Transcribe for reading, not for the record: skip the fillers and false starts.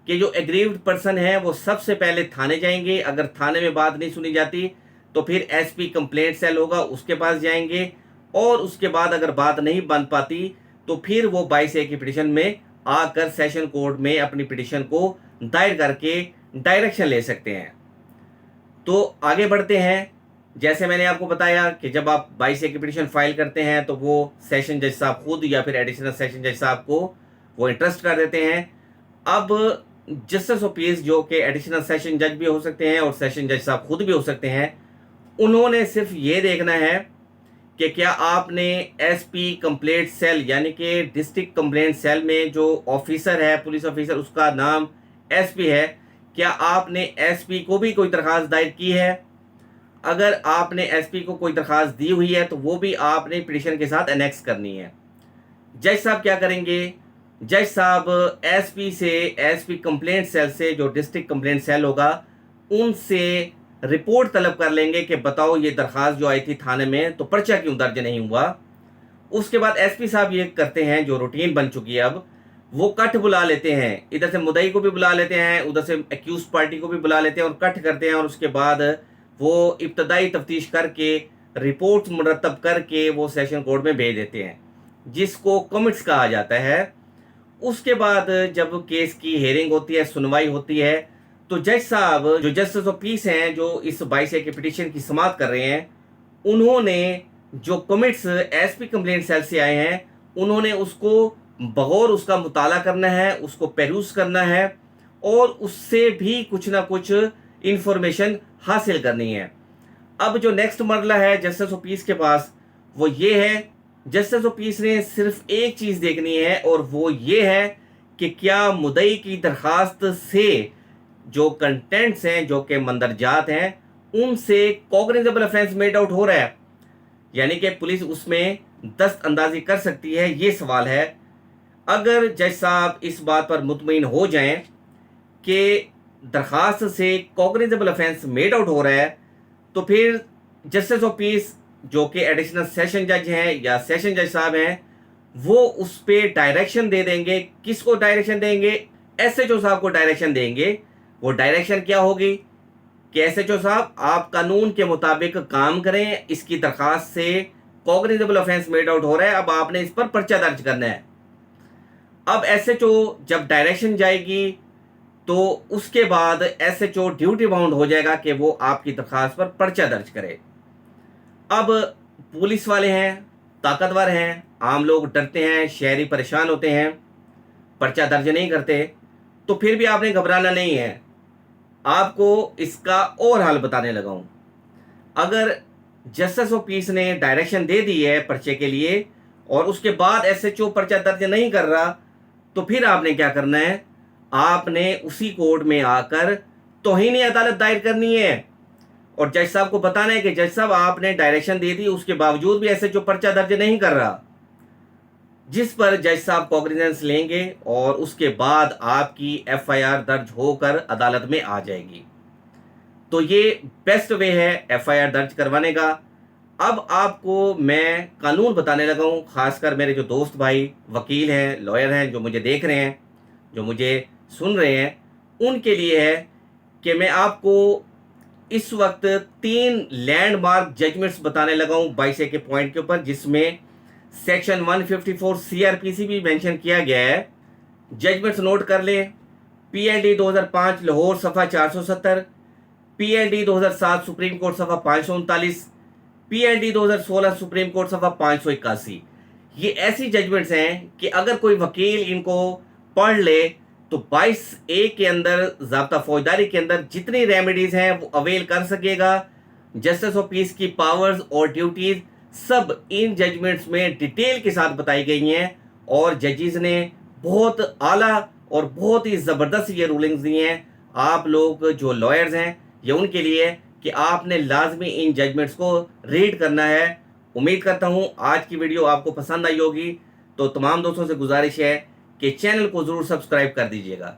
कि जो aggrieved person है वो सबसे पहले थाने जाएंगे। अगर थाने में बात नहीं सुनी जाती तो फिर एसपी कंप्लेंट सेल होगा, उसके पास जाएंगे। और उसके बाद अगर बात नहीं बन पाती तो फिर वो 22A की पिटिशन में आकर सेशन कोर्ट में अपनी पिटिशन को दायर करके डायरेक्शन ले सकते हैं। तो आगे बढ़ते हैं। जैसे मैंने आपको बताया कि जब आप 22A की पिटिशन फाइल करते हैं तो वो सेशन जज साहब खुद या फिर एडिशनल सेशन जज साहब को वो इंटरेस्ट कर देते हैं। अब जस्टिस ऑफ पीस जो कि एडिशनल सेशन जज भी हो सकते हैं और सेशन जज साहब खुद भी हो सकते हैं, उन्होंने सिर्फ ये देखना है कि क्या आपने एसपी कंप्लेंट सेल यानी कि डिस्ट्रिक्ट कंप्लेंट सेल में जो ऑफिसर है, पुलिस ऑफिसर, उसका नाम एसपी है, क्या आपने एसपी को भी कोई दरखास्त दायर की है। अगर आपने एसपी को कोई दरखास्त दी हुई है तो वो भी आपने पिटिशन के साथ एनेक्स करनी है। जज साहब क्या करेंगे, जज साहब एसपी से, एसपी कंप्लेंट सेल से, जो डिस्ट्रिक्ट कंप्लेंट सेल होगा, उनसे रिपोर्ट तलब कर लेंगे कि बताओ ये दरखास्त जो आई थी थाने में तो पर्चा क्यों दर्ज नहीं हुआ। उसके बाद एसपी साहब ये करते हैं, जो रूटीन बन चुकी है अब, वो कट बुला लेते हैं। इधर से मुद्दई को भी बुला लेते हैं, उधर से एक्यूज पार्टी को भी बुला लेते हैं और कट करते हैं। और उसके बाद वो इब्तदाई तफ्तीश करके रिपोर्ट मुरतब करके वो सेशन कोर्ट में भेज देते हैं, जिसको कमिट्स कहा जाता है। उसके बाद जब केस की हेयरिंग होती है, सुनवाई होती है, तो जज साहब जो जस्टिस ऑफ पीस हैं, जो इस 22A की पिटीशन की समाअत कर रहे हैं, उन्होंने जो कमिट्स एसपी कंप्लेंट सेल से आए हैं, उन्होंने उसको बगौर उसका मुताला करना है, उसको पेरूस करना है और उससे भी कुछ ना कुछ इंफॉर्मेशन हासिल करनी है। अब जो नेक्स्ट मरला है जस्टिस ऑफ पीस के पास, वो ये है, जस्टिस ऑफ पीस ने सिर्फ एक चीज देखनी है और वो ये है कि क्या मुद्दई की दरखास्त से जो कंटेंट्स हैं, जो कि मंदरजात हैं, उनसे कॉग्निजेबल ऑफेंस मेड आउट हो रहा है, यानी कि पुलिस उसमें दस्त अंदाजी कर सकती है, ये सवाल है। अगर जज साहब इस बात पर मुतमईन हो जाएं कि दरखास्त से कॉग्निजेबल ऑफेंस मेड आउट हो रहा है, तो फिर जस्टिस ऑफ पीस जो कि एडिशनल सेशन जज हैं या सेशन जज साहब हैं, वो उस पर डायरेक्शन दे देंगे। किसको डायरेक्शन देंगे? एसएचओ साहब को डायरेक्शन देंगे। वो डायरेक्शन क्या होगी कि एसएचओ साहब आप कानून के मुताबिक काम करें, इसकी दरखास्त से कॉग्निजेबल ऑफेंस मेड आउट हो रहा है, अब आपने इस पर पर्चा दर्ज करना है। अब एसएचओ जब डायरेक्शन जाएगी तो उसके बाद एसएचओ ड्यूटी बाउंड हो जाएगा कि वो आपकी दरखास्त पर पर्चा दर्ज करे। अब पुलिस वाले हैं, ताकतवर हैं, आम लोग डरते हैं, शहरी परेशान होते हैं, पर्चा दर्ज नहीं करते, तो फिर भी आपने घबराना नहीं है। आपको इसका और हाल बताने लगा हूं। अगर जस्टिस ऑफ पीस ने डायरेक्शन दे दी है पर्चे के लिए और उसके बाद एसएचओ पर्चा दर्ज नहीं कर रहा, तो फिर आपने क्या करना है, आपने उसी कोर्ट में आकर तौहीन अदालत दायर करनी है और जज साहब को बताना है कि जज साहब आपने डायरेक्शन दे दी, उसके बावजूद भी एसएचओ पर्चा दर्ज नहीं कर रहा, जिस पर जज साहब कॉग्निजेंस लेंगे और उसके बाद आपकी एफआईआर दर्ज होकर अदालत में आ जाएगी। तो ये बेस्ट वे है एफआईआर दर्ज करवाने का। अब आपको मैं कानून बताने लगा हूँ, खासकर मेरे जो दोस्त भाई वकील हैं, लॉयर हैं, जो मुझे देख रहे हैं, जो मुझे सुन रहे हैं, उनके लिए है कि मैं आपको इस वक्त 3 लैंडमार्क जजमेंट्स बताने लगा हूँ 22A के पॉइंट के ऊपर, जिसमें सेक्शन 154 सीआरपीसी भी मेंशन किया गया है। जजमेंट्स नोट कर लें। पीएलडी 2005 लाहौर सफ़ा 470, पीएलडी 2007 सुप्रीम कोर्ट सफ़ा 539, पीएलडी 2016 सुप्रीम कोर्ट सफ़ा 581। ये ऐसी जजमेंट्स हैं कि अगर कोई वकील इनको पढ़ ले तो 22A के अंदर ज़ाब्ता फौजदारी के अंदर जितनी रेमेडीज हैं वो अवेल कर सकेगा। जस्टिस ऑफ पीस की पावर्स और ड्यूटीज सब इन जजमेंट्स में डिटेल के साथ बताई गई हैं और जजेस ने बहुत आला और बहुत ही ज़बरदस्त ये रूलिंग्स दी हैं। आप लोग जो लॉयर्स हैं, ये उनके लिए कि आपने लाजमी इन जजमेंट्स को रीड करना है। उम्मीद करता हूँ आज की वीडियो आपको पसंद आई होगी। तो तमाम दोस्तों से गुजारिश है कि चैनल को ज़रूर सब्सक्राइब कर दीजिएगा।